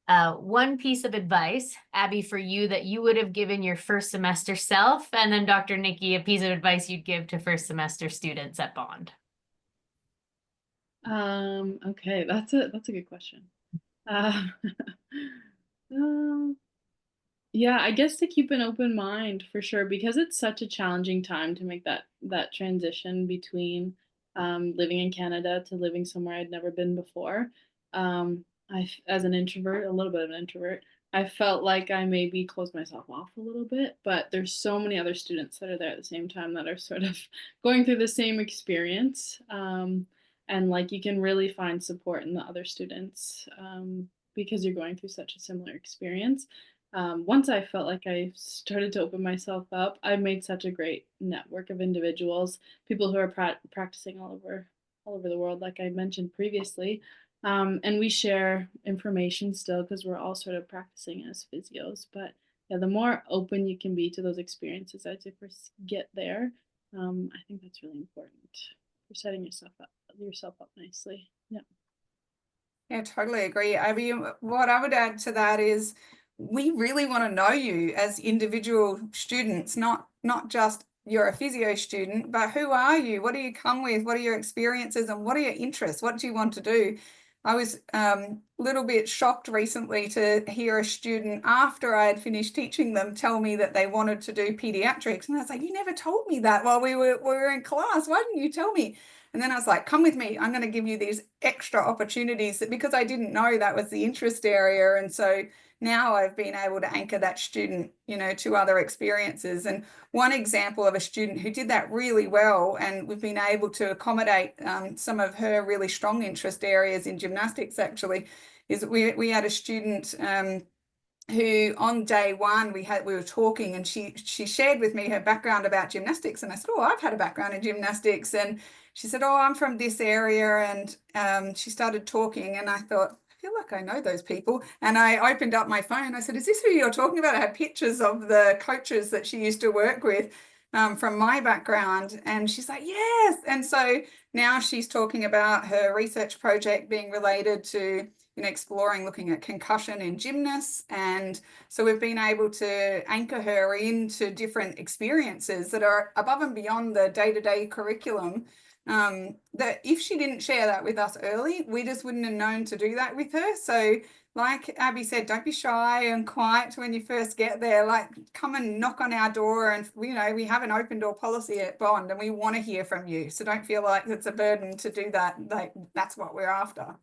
One piece of advice, Abby, for you that you would have given your first semester self, and then Dr. Nikki, a piece of advice you'd give to first semester students at Bond. Okay, that's a good question. Uh, um, yeah, I guess to keep an open mind for sure because it's such a challenging time to make that transition between living in Canada to living somewhere I'd never been before. As an introvert, a little bit of an introvert, I felt like I maybe closed myself off a little bit, but there's so many other students that are there at the same time that are sort of going through the same experience. And like you can really find support in the other students because you're going through such a similar experience. Once I felt like I started to open myself up, I made such a great network of individuals, people who are practicing all over the world, like I mentioned previously. And we share information still because we're all sort of practicing as physios. But yeah, the more open you can be to those experiences as you first get there, I think that's really important for setting yourself up nicely. Yeah. Yeah, totally agree, Abby. What I would add to that is we really want to know you as individual students, not just you're a physio student, but who are you? What do you come with? What are your experiences and what are your interests? What do you want to do? I was a little bit shocked recently to hear a student after I had finished teaching them tell me that they wanted to do pediatrics. And I was like, you never told me that while we were in class. Why didn't you tell me? And then I was like, come with me. I'm going to give you these extra opportunities because I didn't know that was the interest area. And so now I've been able to anchor that student, to other experiences. And one example of a student who did that really well, and we've been able to accommodate some of her really strong interest areas in gymnastics actually, is we had a student who on day one we were talking and she shared with me her background about gymnastics, and I said, oh, I've had a background in gymnastics, and she said, oh, I'm from this area, and she started talking, and I thought, I feel like I know those people, and I opened up my phone. I said, is this who you're talking about? I had pictures of the coaches that she used to work with from my background, and she's like, yes. And so now she's talking about her research project being related to exploring looking at concussion in gymnasts. And so we've been able to anchor her into different experiences that are above and beyond the day-to-day curriculum. That if she didn't share that with us early, we just wouldn't have known to do that with her. So like Abby said, don't be shy and quiet when you first get there. Like, come and knock on our door, and we have an open door policy at Bond and we want to hear from you. So don't feel like it's a burden to do that. Like, that's what we're after.